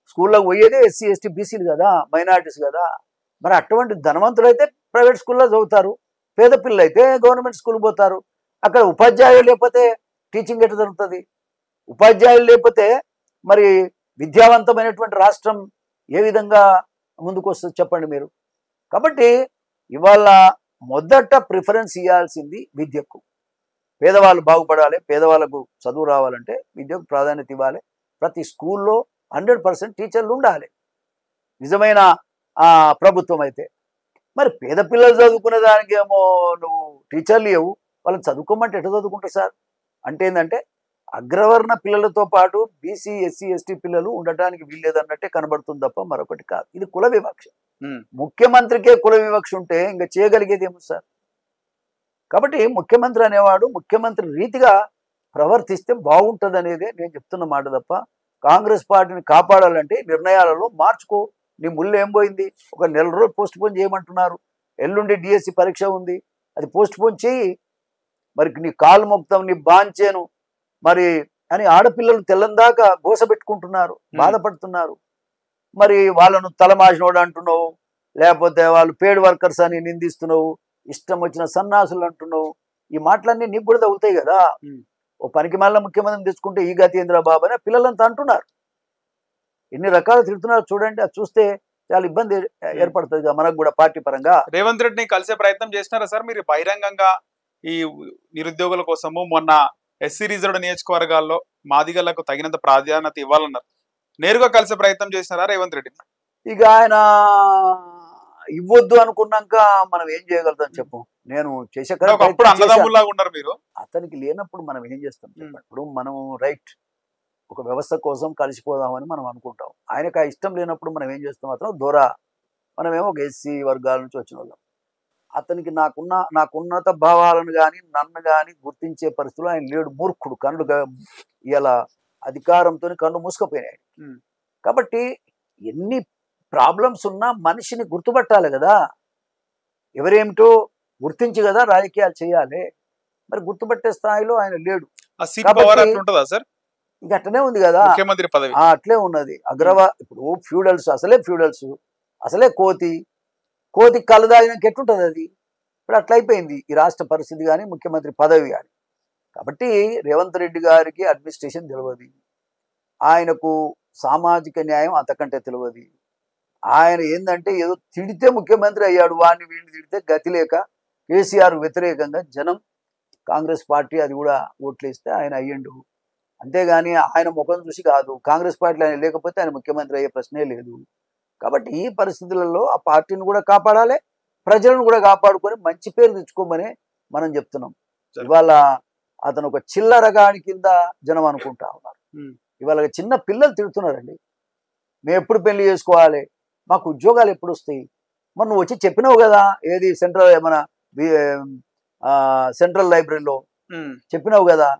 స్కూళ్ళకు పోయేదే ఎస్సీ ఎస్టీ బీసీలు కదా, మైనారిటీస్ కదా. మరి అటువంటి ధనవంతులు అయితే ప్రైవేట్ స్కూల్లో చదువుతారు, పేద పిల్లలు అయితే గవర్నమెంట్ స్కూల్కి పోతారు. అక్కడ ఉపాధ్యాయులు లేకపోతే టీచింగ్ ఎట్లా జరుగుతుంది? ఉపాధ్యాయులు లేకపోతే మరి విద్యావంతమైనటువంటి రాష్ట్రం ఏ విధంగా ముందుకు వస్తుంది చెప్పండి మీరు. కాబట్టి ఇవాళ మొదట ప్రిఫరెన్స్ ఇవ్వాల్సింది విద్యకు. పేదవాళ్ళు బాగుపడాలి, పేదవాళ్ళకు చదువు రావాలంటే విద్యకు ప్రాధాన్యత ఇవ్వాలి. ప్రతి స్కూల్లో 100% టీచర్లు ఉండాలి నిజమైన ప్రభుత్వం అయితే. మరి పేద పిల్లలు చదువుకునే దానికి ఏమో నువ్వు టీచర్లు ఇవ్వవు, వాళ్ళని చదువుకోమంటే ఎట్లా చదువుకుంటారు సార్? అంటే ఏంటంటే అగ్రవర్ణ పిల్లలతో పాటు బీసీ ఎస్సీ ఎస్టీ పిల్లలు ఉండటానికి వీల్లేదన్నట్టే కనబడుతుంది తప్ప మరొకటి కాదు. ఇది కుల వివక్ష. ముఖ్యమంత్రికే కుల వివక్ష ఉంటే ఇంకా చేయగలిగేది ఏమో సార్? కాబట్టి ముఖ్యమంత్రి అనేవాడు ముఖ్యమంత్రి రీతిగా ప్రవర్తిస్తే బాగుంటుంది అనేదే నేను చెప్తున్న మాట తప్ప, కాంగ్రెస్ పార్టీని కాపాడాలంటే నిర్ణయాలలో మార్చుకో. నీ ముళ్ళు ఏం పోయింది? ఒక నెల రోజులు పోస్ట్ పోన్ చేయమంటున్నారు. ఎల్లుండి డిఎస్సి పరీక్ష ఉంది, అది పోస్ట్ పోన్ చేయి. మరి నీ కాలు మొక్తాం, నీ బాంచేను మరి అని ఆడపిల్లలు తెల్లందాకా గోసబెట్టుకుంటున్నారు, బాధపడుతున్నారు. మరి వాళ్ళను తలమాసినోడు అంటున్నావు, లేకపోతే వాళ్ళు పేడ్ వర్కర్స్ అని నిందిస్తున్నావు, ఇష్టం వచ్చిన సన్నాసులు అంటున్నావు. ఈ మాటలన్నీ నీకు కూడా తగులుతాయి కదా. ఓ పనికి మళ్ళీ ముఖ్యమంత్రిని తెచ్చుకుంటే ఈ గతేంద్ర బాబు అని పిల్లలంతా అంటున్నారు. ఎన్ని రకాలు తిడుతున్నారు చూడండి. అది చూస్తే చాలా ఇబ్బంది ఏర్పడుతుంది మనకు కూడా పార్టీ పరంగా. రేవంత్ రెడ్డిని కలిసే ప్రయత్నం చేసినారా సార్ మీరు బహిరంగంగా? ఈ నిరుద్యోగుల కోసము మొన్న ఎస్సీ రిజర్వ్డ్ నియోజకవర్గాల్లో మాదిగలకు తగినంత ప్రాధాన్యత ఇవ్వాలన్నారు. నేరుగా కలిసే ప్రయత్నం చేసినారా రేవంత్ రెడ్డిని? ఇక ఆయన ఇవ్వద్దు అనుకున్నాక మనం ఏం చేయగలుగుతాం చెప్పు? నేను చేసే అన్నదమ్ములాగా ఉన్నారు మీరు. అతనికి లేనప్పుడు మనం ఏం చేస్తాం చెప్పండి? ఇప్పుడు మనం రైట్ ఒక వ్యవస్థ కోసం కలిసిపోదామని మనం అనుకుంటాం. ఆయనకు ఆ ఇష్టం లేనప్పుడు మనం ఏం చేస్తాం? అతను దొరా, మనమేమో ఒక ఎస్సీ వర్గాల నుంచి వచ్చిన వాళ్ళం. అతనికి నాకున్నత భావాలను కానీ నన్ను కానీ గుర్తించే పరిస్థితులు ఆయన లేడు. మూర్ఖుడు, కళ్ళు ఇలా అధికారంతో కళ్ళు మూసుకుపోయినాయి. కాబట్టి ఎన్ని ప్రాబ్లమ్స్ ఉన్నా మనిషిని గుర్తుపట్టాలి కదా, ఎవరేమిటో గుర్తించి కదా రాజకీయాలు చేయాలి. మరి గుర్తుపట్టే స్థాయిలో ఆయన లేడు. ఇక అట్లనే ఉంది కదా ముఖ్యమంత్రి పదవి, అట్లే ఉన్నది. ఇప్పుడు ఫ్యూడల్స్, అసలే కోతి కళ్ళు తాగినాక ఎట్లుంటుంది అది? ఇప్పుడు అట్లా అయిపోయింది ఈ రాష్ట్ర పరిస్థితి కానీ ముఖ్యమంత్రి పదవి కానీ. కాబట్టి రేవంత్ రెడ్డి గారికి అడ్మినిస్ట్రేషన్ తెలియదు, ఆయనకు సామాజిక న్యాయం అంతకంటే తెలియదు. ఆయన ఏంటంటే ఏదో తిడితే ముఖ్యమంత్రి అయ్యాడు, వాడిని వీడిని తిడితే గతి లేక కేసీఆర్ వ్యతిరేకంగా జనం కాంగ్రెస్ పార్టీ అది కూడా ఓట్లేస్తే ఆయన అయ్యిండు. అంతేగాని ఆయన ముఖం చూసి కాదు. కాంగ్రెస్ పార్టీలో ఆయన లేకపోతే ఆయన ముఖ్యమంత్రి అయ్యే ప్రశ్నే లేదు. కాబట్టి ఈ పరిస్థితులలో ఆ పార్టీని కూడా కాపాడాలి, ప్రజలను కూడా కాపాడుకొని మంచి పేరు తెచ్చుకోమని మనం చెప్తున్నాం. ఇవాళ అతను ఒక చిల్లరగాడి కింద జనం అనుకుంటా ఉన్నారు. ఇవాళ చిన్న పిల్లలు తిడుతున్నారండి, మేము ఎప్పుడు పెళ్లి చేసుకోవాలి, మాకు ఉద్యోగాలు ఎప్పుడు వస్తాయి? మరి నువ్వు వచ్చి చెప్పినావు కదా, ఏది సెంట్రల్ లైబ్రరీలో చెప్పినావు కదా,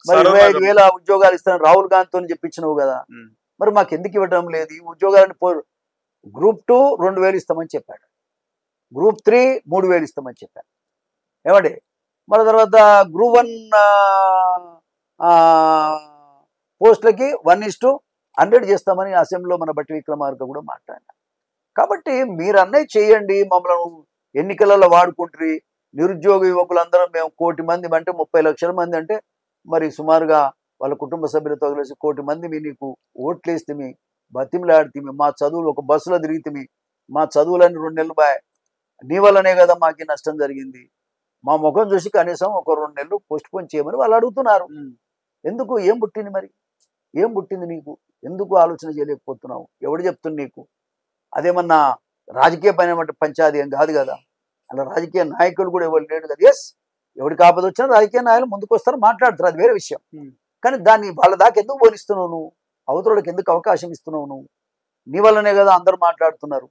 మరి 25,000 ఉద్యోగాలు ఇస్తాను రాహుల్ గాంధీతో చెప్పించినావు కదా, మరి మాకు ఎందుకు ఇవ్వడం లేదు? ఈ ఉద్యోగాలను గ్రూప్ 2 2,000 ఇస్తామని చెప్పాడు, గ్రూప్ 3 3,000 ఇస్తామని చెప్పాడు. ఏమండి మరి తర్వాత గ్రూప్ 1 పోస్టులకి 1:100 చేస్తామని అసెంబ్లీలో మన బట్టి విక్రమార్క కూడా మాట్లాడారు. కాబట్టి మీరు అన్నయ్య చేయండి, మమ్మల్ని ఎన్నికలలో వాడుకుంటారు. నిరుద్యోగ యువకులందరం మేము 1 కోటి మంది అంటే 30 లక్షల మంది అంటే మరి సుమారుగా వాళ్ళ కుటుంబ సభ్యులతో కలిసి 1 కోటి మంది నీకు ఓట్లేస్తే బతిమిలాడితే మా చదువులు ఒక బస్సులో తిరిగితే మా చదువులన్నీ 2 నెలలు బాయ్, నీ వల్లనే కదా మాకు నష్టం జరిగింది, మా ముఖం చూసి కనీసం ఒక 2 నెలలు పోస్ట్ పోన్ చేయమని వాళ్ళు అడుగుతున్నారు. ఎందుకు? ఏం పుట్టింది మరి? ఏం పుట్టింది నీకు? ఎందుకు ఆలోచన చేయలేకపోతున్నావు? ఎవడు చెప్తుంది నీకు? అదేమన్నా రాజకీయ పంచాయతీ ఏం కాదు కదా, అలా రాజకీయ నాయకులు కూడా ఎవరు లేడు కదా. ఎస్, ఎవరికి ఆపద వచ్చినా రాజకీయ నాయకులు ముందుకు వస్తారు, మాట్లాడతారు, అది వేరే విషయం. కానీ దాన్ని వాళ్ళ దాకా ఎందుకు పోనిస్తున్నావు నువ్వు? అవతలకి ఎందుకు అవకాశం ఇస్తున్నావు నువ్వు? నీ వల్లనే కదా అందరూ మాట్లాడుతున్నారు.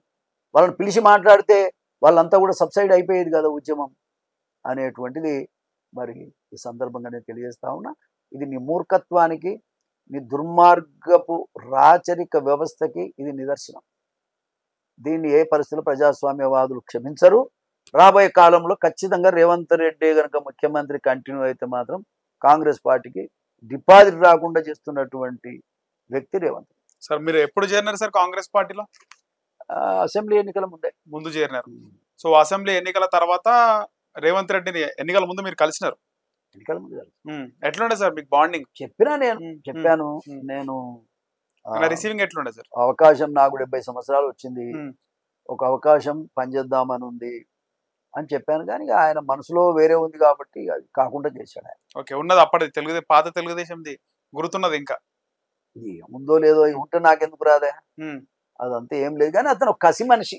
వాళ్ళని పిలిచి మాట్లాడితే వాళ్ళంతా కూడా సబ్సైడ్ అయిపోయేది కదా ఉద్యమం అనేటువంటిది మరి ఈ సందర్భంగా నేను తెలియజేస్తా ఉన్నా. ఇది నీ మూర్ఖత్వానికి, నీ దుర్మార్గపు రాచరిక వ్యవస్థకి ఇది నిదర్శనం. దీన్ని ఏ పరిస్థితుల్లో ప్రజాస్వామ్యవాదులు క్షమించరు. రాబోయే కాలంలో ఖచ్చితంగా రేవంత్ రెడ్డి కనుక ముఖ్యమంత్రి కంటిన్యూ అయితే మాత్రం కాంగ్రెస్ పార్టీకి డిపాజిట్ రాకుండా చేస్తున్నటువంటి వ్యక్తి రేవంత్. సార్ మీరు ఎప్పుడు చేరినారు సార్ కాంగ్రెస్ పార్టీలో? అసెంబ్లీ ఎన్నికల ముందు చేరినారు. సో అసెంబ్లీ ఎన్నికల తర్వాత రేవంత్ రెడ్డిని ఎన్నికల ముందు మీరు కలిసినారు. ఎన్నికల ముందు ఎట్లుండే సార్ మీకు బాండింగ్? చెప్పాను నేను రిసీవింగ్ ఎట్లుండే సార్? అవకాశం నాకు 70 సంవత్సరాలు వచ్చింది, ఒక అవకాశం పనిచేద్దామని ఉంది అని చెప్పాను. కానీ ఆయన మనసులో వేరే ఉంది కాబట్టి అది కాకుండా చేశాడు ఆయన. ఓకే, ఉన్నది అప్పటి పాత తెలుగుదేశంది గుర్తున్నది ఇంకా? ఇది ఉందో లేదో ఉంటే నాకెందుకు రాదే, అదంతా ఏం లేదు. కానీ అతను ఒక కసి మనిషి,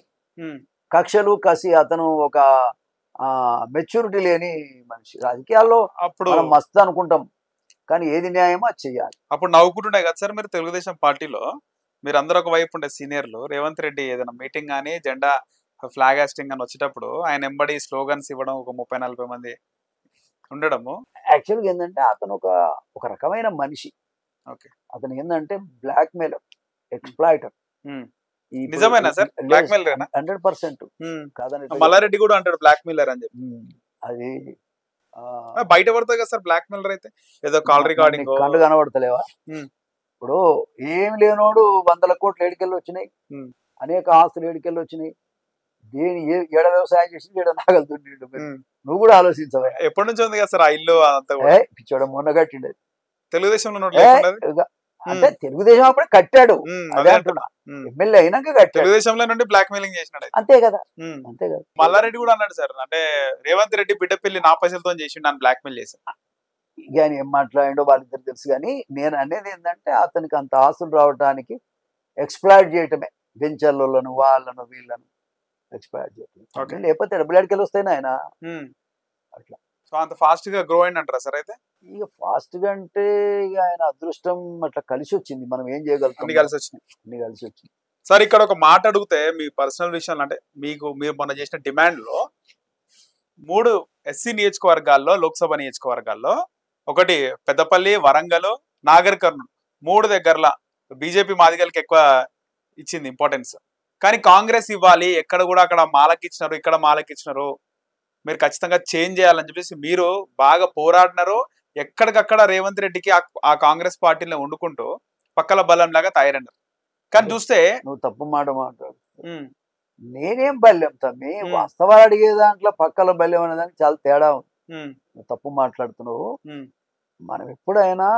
కక్షలు కసి, అతను ఒక మెచ్యూరిటీ లేని మనిషి. రాజకీయాల్లో అప్పుడు మనం మస్తు అనుకుంటాం, కానీ ఏది న్యాయమో అది చెయ్యాలి. అప్పుడు నవ్వుకుంటుండే కదా సార్ మీరు తెలుగుదేశం పార్టీలో, మీరు అందరూ ఒక వైపు ఉండే సీనియర్లు, రేవంత్ రెడ్డి ఏదైనా మీటింగ్ కానీ జెండా ఫ్లాగ్ హాస్టింగ్ అని వచ్చేటప్పుడు ఆయన ఎంబడి స్లోగన్స్ ఇవ్వడం, ఒక 30-40 మంది ఉండడము. యాక్చువల్గా ఏంటంటే అతను ఒక రకమైన మనిషి. ఓకే, అతను ఏంటంటే బ్లాక్ మెయిలర్, ఎక్స్‌ప్లాయిటర్. నిజమేనా సార్? బ్లాక్ మెయిలర్ 100% కాదని మల్లారెడ్డి కూడా అంటాడు బ్లాక్ మెయిలర్ అని చెప్పి. అది బయట పడతాయి కదా సార్ బ్లాక్ మెయిలర్ అయితే, ఏదో కాల్ రికార్డింగ్ కళ్ళు కనబడతలేవా? ఇప్పుడు ఏమి లేనోడు 100 కోట్లు ఏడికెళ్ళి వచ్చినాయి, అనేక ఆస్తులు ఏడికెళ్ళి వచ్చినాయి. దేని ఏడ వ్యవసాయం చేసి ఏడ నాగలు దున్నిండు. నువ్వు కూడా ఆలోచించవా? ఎప్పటి నుంచి ఉంది కదా సార్ ఆ ఇల్లు అంతా? పిచ్చోడ మొన్న కట్టిండేది తెలుగుదేశంలో. అంటే తెలుగుదేశం అప్పుడే కట్టాడు, అదే అంటున్నా. ఎమ్మెల్యే అయినాక కట్టాడు, తెలుగుదేశంలో నుండి బ్లాక్ మెయిలింగ్ చేసినాడు. అంతే కదా, అంతే కదా. మల్లారెడ్డి కూడా అన్నాడు సార్, అంటే రేవంత్ రెడ్డి బిడ్డ పెళ్లి నా పైసలతో చేసి నన్ను బ్లాక్ మెయిల్ చేశాను. ఇక ఆయన ఏం మాట్లాడిండో వాళ్ళిద్దరు తెలుసు. కానీ నేను అనేది ఏంటంటే అతనికి అంత ఆస్తులు రావడానికి ఎక్స్‌ప్లాయిట్ చేయటమే, వెంచర్లను వాళ్ళను వీళ్ళను ఎక్స్‌ప్లాయిట్ చేయటం. లేకపోతే డబ్బులకి వస్తాయి ఆయన అట్లా. సో అంత ఫాస్ట్ గా గ్రో అయింది అంటారా సార్? అయితే ఇక ఫాస్ట్ గా అంటే ఇక ఆయన అదృష్టం అట్లా కలిసి వచ్చింది. మనం ఏం చేయగలుగుతాం? అన్ని కలిసి వచ్చింది. సార్ ఇక్కడ ఒక మాట అడిగితే మీ పర్సనల్ విషయాలు, అంటే మీరు మొన్న చేసిన డిమాండ్ లో 3 ఎస్సీ నియోజకవర్గాల్లో, లోక్సభ నియోజకవర్గాల్లో, ఒకటి పెద్దపల్లి, వరంగల్, నాగర్ కర్నూలు, 3 దగ్గరలో బీజేపీ మాదిగలకి ఎక్కువ ఇచ్చింది ఇంపార్టెన్స్. కానీ కాంగ్రెస్ ఇవ్వాలి, ఎక్కడ కూడా అక్కడ మాలకిచ్చినారు, ఇక్కడ మాలకిచ్చినారు, మీరు ఖచ్చితంగా చేంజ్ చేయాలని చెప్పేసి మీరు బాగా పోరాడినారు. ఎక్కడికక్కడ రేవంత్ రెడ్డికి ఆ కాంగ్రెస్ పార్టీని వండుకుంటూ పక్కల బలం లాగా తయారన్నారు. కానీ చూస్తే నువ్వు తప్పు మాట మాట్లాడు. నేనేం బల్యం తమ్మి, వాస్తవాలు అడిగే దాంట్లో పక్కల బల్యం అనే దానికి చాలా తేడా ఉంది. నువ్వు తప్పు మాట్లాడుతున్నావు. మనం ఎప్పుడైనా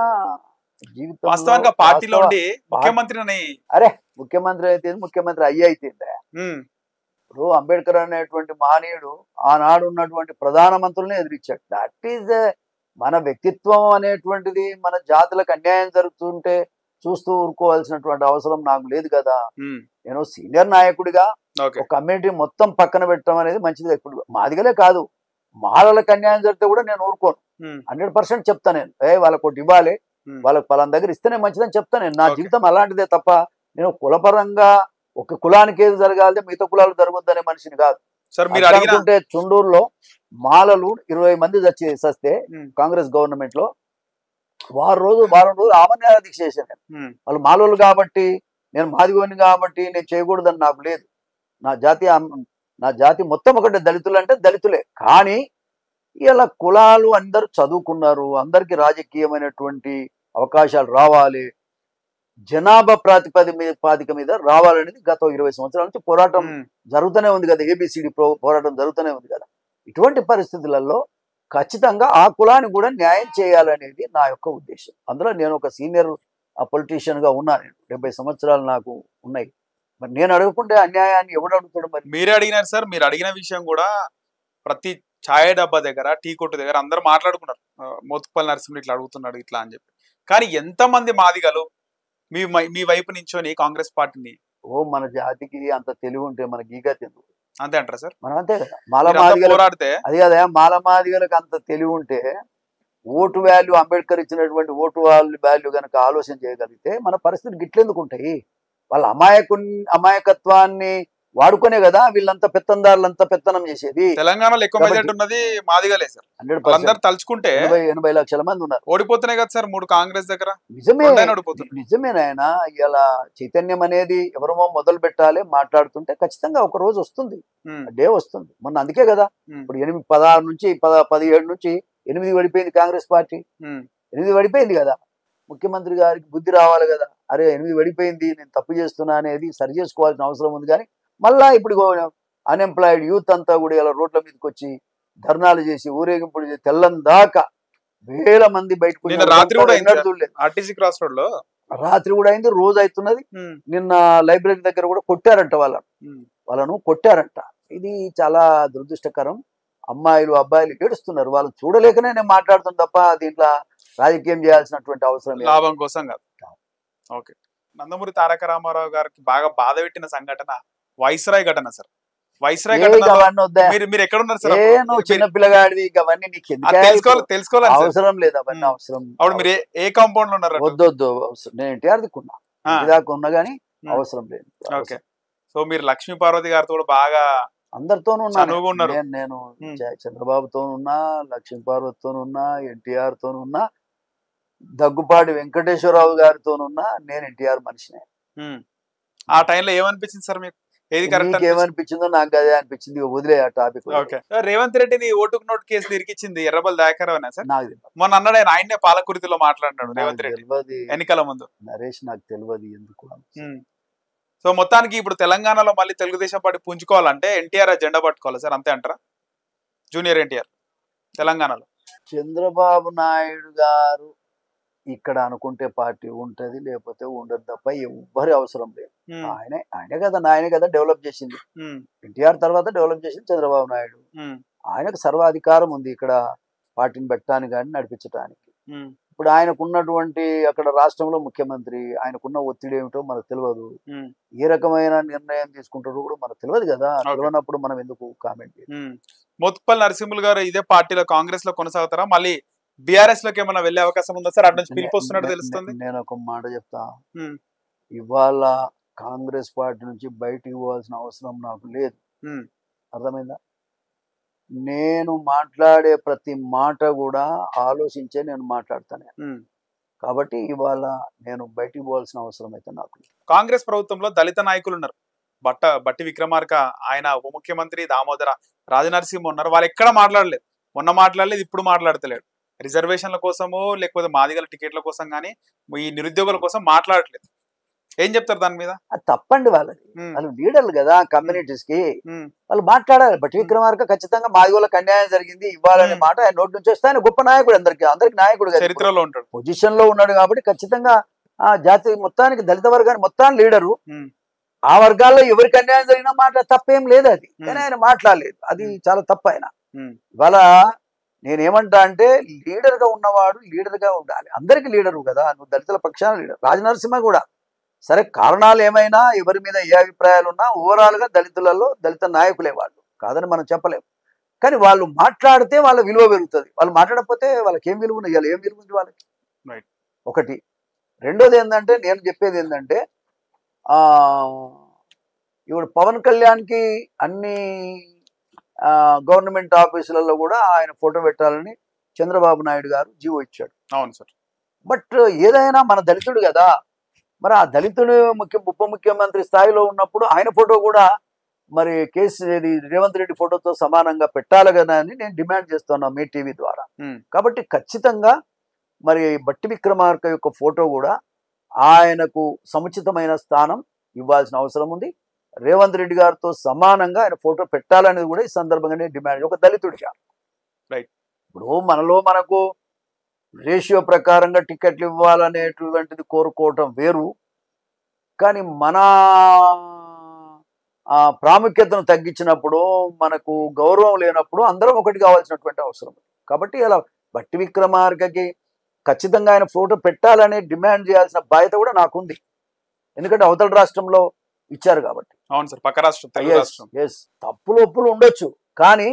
జీవితం వాస్తవానికి పార్టీలో ఉండి ముఖ్యమంత్రిని, అరే ముఖ్యమంత్రి అయితే ముఖ్యమంత్రి అయితేందా? ఇప్పుడు అంబేద్కర్ అనేటువంటి మహనీయుడు ఆనాడు ఉన్నటువంటి ప్రధానమంత్రుల్ని ఎదిరించాడు. దట్ ఈజ్ మన వ్యక్తిత్వం అనేటువంటిది. మన జాతులకు అన్యాయం జరుగుతుంటే చూస్తూ ఊరుకోవాల్సినటువంటి అవసరం నాకు లేదు కదా. నేను సీనియర్ నాయకుడిగా ఒక కమ్యూనిటీ మొత్తం పక్కన పెట్టడం అనేది మంచిది. ఇప్పుడు మాదిగలే కాదు, మాలలకు అన్యాయం జరిగితే కూడా నేను ఊరుకోను. 100% చెప్తా నేను, వాళ్ళకు ఒకటి ఇవ్వాలి, వాళ్ళకి పలానా దగ్గర ఇస్తేనే మంచిదని చెప్తా నేను. నా జీవితం అలాంటిదే తప్ప నేను కులపరంగా ఒక కులానికి ఏది జరగాలి మిగతా కులాలు జరగొద్దనే మనిషిని కాదు. అనుకుంటే చుండూరులో మాలలు 20 మంది చస్తే కాంగ్రెస్ గవర్నమెంట్ లో వారం రోజులు ఆమరణ దీక్ష చేశాను నేను. వాళ్ళు మాలోళ్ళు కాబట్టి, నేను మాదిగోని కాబట్టి నేను చేయకూడదని నాకు లేదు. నా జాతి మొత్తం ఒకటే, దళితులు అంటే దళితులే. కానీ ఇలా కులాలు అందరూ చదువుకున్నారు, అందరికి రాజకీయమైనటువంటి అవకాశాలు రావాలి, జనాభా ప్రాతిపదిక మీద రావాలనేది గత 20 సంవత్సరాల నుంచి పోరాటం జరుగుతూనే ఉంది కదా. ఏబిసిడి పోరాటం జరుగుతూనే ఉంది కదా. ఇటువంటి పరిస్థితులలో ఖచ్చితంగా ఆ కులానికి కూడా న్యాయం చేయాలనేది నా యొక్క ఉద్దేశం. అందులో నేను ఒక సీనియర్ పొలిటీషియన్ గా ఉన్నాను. 70 సంవత్సరాలు నాకు ఉన్నాయి. మరి నేను అడగకుంటే అన్యాయాన్ని ఎవడు అడుగుతాడు? మరి మీరే అడిగినారు సార్. మీరు అడిగిన విషయం కూడా ప్రతి ఛాయ్ డబ్బా దగ్గర, టీ కొట్టు దగ్గర అందరూ మాట్లాడుకున్నారు. మోత్కుపల్లి నరసింహులు ఇట్లా అడుగుతున్నాడు ఇట్లా అని చెప్పి. కానీ ఎంతమంది మాదిగలు మీ వైపు నించోని కాంగ్రెస్ పార్టీని, మన జాతికి అంత తెలివి ఉంటే మనకి ఈ గతి ఎందుకు? అంతే అంటారా సార్? మనం అంతే కదా. మాల మాదిగలు పోరాడితే అది కదా, మాల మాదిగలకు అంత తెలివి ఉంటే ఓటు వాల్యూ అంబేద్కర్ ఇచ్చినటువంటి ఓటు వాల్యూ కనుక ఆలోచన చేయగలిగితే మన పరిస్థితి గిట్లెందుకు ఉంటాయి? వాళ్ళ అమాయకత్వాన్ని వాడుకునే కదా వీళ్ళంతా పెత్తందారులంతా పెత్తనం చేసేది. తెలంగాణలో ఎక్కువ మెజార్టీ ఉన్నది మాదిగలే సార్. 100% తలుచుకుంటే 80 లక్షల మంది ఉన్నారు. ఓడిపోతున్నాయి కదా సార్ 3 కాంగ్రెస్ దగ్గర. నిజమే, ఓడిపోతుంది. నిజమేనాయన. ఇలా చైతన్యం అనేది ఎవరమో మొదలు పెట్టాలి మాట్లాడుతుంటే ఖచ్చితంగా ఒక రోజు వస్తుంది, డే వస్తుంది. మొన్న అందుకే కదా ఇప్పుడు 16 నుంచి 17 నుంచి 8 పడిపోయింది కాంగ్రెస్ పార్టీ. 8 పడిపోయింది కదా. ముఖ్యమంత్రి గారికి బుద్ధి రావాలి కదా, అరే 8 పడిపోయింది, నేను తప్పు చేస్తున్నా అనేది సరి చేసుకోవాల్సిన అవసరం ఉంది. కానీ మళ్ళా ఇప్పుడు అన్ఎంప్లాయిడ్ యూత్ అంతా కూడా ఇలా రోడ్ల మీదకి వచ్చి ధర్నాలు చేసి ఊరేగింపులు చేసి తెల్లం దాకా వేల మంది బయటకు రాత్రి కూడా అయింది, రోజు అవుతున్నది. నిన్న లైబ్రరీ దగ్గర కూడా కొట్టారంట వాళ్ళను కొట్టారంట. ఇది చాలా దురదృష్టకరం. అమ్మాయిలు అబ్బాయిలు ఏడుస్తున్నారు. వాళ్ళు చూడలేకనే నేను మాట్లాడుతాను తప్ప దీంట్లో రాజకీయం చేయాల్సినటువంటి అవసరం లాభం కోసం కాదు. ఓకే, నందమూరి తారక రామారావు గారికి బాగా బాధ పెట్టిన సంఘటన వైస్రాయ్ ఘటన సార్. వైస్రాయ్ మీరు ఎక్కడ ఉన్నారు సార్? చిన్న పిల్లగాడివి అవన్నీ నీకు తెలుసుకోవాలి అవసరం లేదు. అవన్నీ అవసరం. అప్పుడు మీరు ఏ కాంపౌండ్ లో ఉన్నారు? వద్దొద్దు, నేను ఎన్టీఆర్ దిక్కున్నా, దాకా ఉన్నా గానీ అవసరం లేదు. ఓకే, సో మీరు లక్ష్మీ పార్వతి గారితో కూడా బాగా అందరితోనూ ఉన్నారు. నేను చంద్రబాబుతోనున్నా, లక్ష్మీ పార్వతితోనున్నా, ఎన్టీఆర్ తోనున్నా, దగ్గుపాటి వెంకటేశ్వరరావు గారితోనున్నా. నేను ఎన్టీఆర్ మనిషినే. ఆ టైంలో ఏమనిపించింది సార్ మీకు? ఏది కరెక్ట్ ఏమనిపించిందో నాకు అదే అనిపించింది. వదిలే ఆ టాపిక్. రేవంత్ రెడ్డిని ఓటుకు నోటు కేసులు ఇరికిచ్చింది ఎర్రబల్ దయాకరవేనా సార్? నాకు మొన్న అన్నాడు ఆయనే పాలకుర్తిలో మాట్లాడినాడు రేవంత్ రెడ్డి ఎన్నికల ముందు. నరేష్ నాకు తెలియదు ఎందుకు. సో మొత్తానికి ఇప్పుడు తెలంగాణలో మళ్ళీ తెలుగుదేశం పార్టీ పుంజుకోవాలంటే ఎన్టీఆర్ జెండా పట్టుకోవాలి సార్, అంతే అంటారా? జూనియర్ ఎన్టీఆర్ తెలంగాణలో. చంద్రబాబు నాయుడు గారు ఇక్కడ అనుకుంటే పార్టీ ఉంటది, లేకపోతే ఉండదు తప్ప ఎవ్వరి అవసరం లేదు. ఆయనే కదా డెవలప్ చేసింది. ఎన్టీఆర్ తర్వాత డెవలప్ చేసింది చంద్రబాబు నాయుడు. ఆయనకు సర్వాధికారం ఉంది ఇక్కడ పార్టీని పెట్టడానికి కానీ నడిపించడానికి. ఇప్పుడు ఆయనకున్నటువంటి అక్కడ రాష్ట్రంలో ముఖ్యమంత్రి, ఆయనకున్న ఒత్తిడి ఏమిటో మనకు తెలియదు. ఏ రకమైన నిర్ణయం తీసుకుంటారో కూడా మనకు తెలియదు కదా. తెలియనప్పుడు మనం ఎందుకు కామెంట్? మోత్పల్లి నరసింహులు గారు ఇదే పార్టీలో కాంగ్రెస్ లో కొనసాగుతారా? మళ్ళీ బీఆర్ఎస్ లోకి ఏమైనా వెళ్ళే అవకాశం ఉందా సార్? అటు నుంచి పిలుపు వస్తున్నట్టు తెలుస్తుంది. నేను ఒక మాట చెప్తా, ఇవాళ కాంగ్రెస్ పార్టీ నుంచి బయటికి పోవాల్సిన అవసరం నాకు లేదు. అర్థమైందా? నేను మాట్లాడే ప్రతి మాట కూడా ఆలోచించే నేను మాట్లాడతాను. కాబట్టి ఇవాళ నేను బయటికి పోవాల్సిన అవసరం అయితే నాకు. కాంగ్రెస్ ప్రభుత్వంలో దళిత నాయకులు ఉన్నారు. బట్టి విక్రమార్క, ఆయన ఉప ముఖ్యమంత్రి దామోదర రాజనరసింహ ఉన్నారు. వాళ్ళు ఎక్కడ మాట్లాడలేదు. మొన్న మాట్లాడలేదు, ఇప్పుడు మాట్లాడతలేడు. రిజర్వేషన్ల కోసమో లేకపోతే మాదిగల టికెట్ల కోసం కానీ ఈ నిరుద్యోగుల కోసం మాట్లాడట్లేదు. ఏం చెప్తారు దాని మీద? తప్పండి. వాళ్ళది, వాళ్ళు లీడర్లు కదా కమ్యూనిటీస్ కి, వాళ్ళు మాట్లాడాలి. బట్టి విక్రమార్క ఖచ్చితంగా మాదిగోళ్ళకి అన్యాయం జరిగింది ఇవ్వాలనే మాట ఆయన నోటి నుంచి వస్తే ఆయన గొప్ప నాయకుడు, అందరికి నాయకుడు, చరిత్రలో ఉంటాడు, పొజిషన్ లో ఉన్నాడు. కాబట్టి ఖచ్చితంగా ఆ జాతి మొత్తానికి, దళిత వర్గానికి మొత్తాన్ని లీడరు. ఆ వర్గాల్లో ఎవరికి అన్యాయం జరిగినా మాట తప్పేం లేదు. అది కానీ ఆయన మాట్లాడలేదు, అది చాలా తప్పు. ఆయన ఇవాళ నేనేమంటా అంటే లీడర్ గా ఉన్నవాడు లీడర్ గా ఉండాలి. అందరికి లీడరు కదా, నువ్వు దళితుల పక్షాన లీడర్. రాజనరసింహ కూడా సరే, కారణాలు ఏమైనా ఎవరి మీద ఏ అభిప్రాయాలు ఉన్నా ఓవరాల్ గా దళితులలో దళిత నాయకులే వాళ్ళు, కాదని మనం చెప్పలేము. కానీ వాళ్ళు మాట్లాడితే వాళ్ళ విలువ పెరుగుతుంది. వాళ్ళు మాట్లాడకపోతే వాళ్ళకి ఏం విలువ ఉంది? ఏం విలువ ఉంది వాళ్ళకి? ఒకటి. రెండోది ఏంటంటే, నేను చెప్పేది ఏంటంటే, ఇప్పుడు పవన్ కళ్యాణ్కి అన్ని గవర్నమెంట్ ఆఫీసులలో కూడా ఆయన ఫోటో పెట్టాలని చంద్రబాబు నాయుడు గారు జీవో ఇచ్చాడు. అవును సార్. బట్ ఏదైనా మన దళితుడు కదా, మరి ఆ దళితుడు ఉప ముఖ్యమంత్రి స్థాయిలో ఉన్నప్పుడు ఆయన ఫోటో కూడా మరి రేవంత్ రెడ్డి ఫోటోతో సమానంగా పెట్టాలి కదా అని నేను డిమాండ్ చేస్తున్నా మీ టీవీ ద్వారా. కాబట్టి ఖచ్చితంగా మరి బట్టి విక్రమార్క యొక్క ఫోటో కూడా ఆయనకు సముచితమైన స్థానం ఇవ్వాల్సిన అవసరం ఉంది. రేవంత్ రెడ్డి గారితో సమానంగా ఆయన ఫోటో పెట్టాలనేది కూడా ఈ సందర్భంగా నేను డిమాండ్, ఒక దళితుడిగా. ఇప్పుడు మనకు రేషియో ప్రకారంగా టికెట్లు ఇవ్వాలనేటువంటిది కోరుకోవటం వేరు, కానీ మన ప్రాముఖ్యతను తగ్గించినప్పుడు, మనకు గౌరవం లేనప్పుడు అందరం ఒకటి కావాల్సినటువంటి అవసరం. కాబట్టి అలా బట్టి విక్రమార్కకి ఖచ్చితంగా ఆయన ఫోటో పెట్టాలని డిమాండ్ చేయాల్సిన బాధ్యత కూడా నాకుంది. ఎందుకంటే అవతల రాష్ట్రంలో ఇచ్చారు కాబట్టి. అవును సార్, పక్క రాష్ట్రం. తప్పులు ఒప్పులు ఉండొచ్చు, కానీ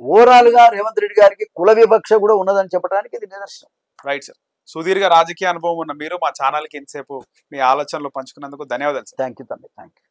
ఓవరాల్ గా రేవంత్ రెడ్డి గారికి కుల వివక్ష కూడా ఉన్నదని చెప్పడానికి ఇది నిదర్శనం. Right sir. సుదీర్ఘ రాజకీయ అనుభవం ఉన్న మీరు మా ఛానల్కి ఇంతసేపు మీ ఆలోచనలు పంచుకున్నందుకు ధన్యవాదాలు సార్. థ్యాంక్ యూ తండ్రి, థ్యాంక్ యూ.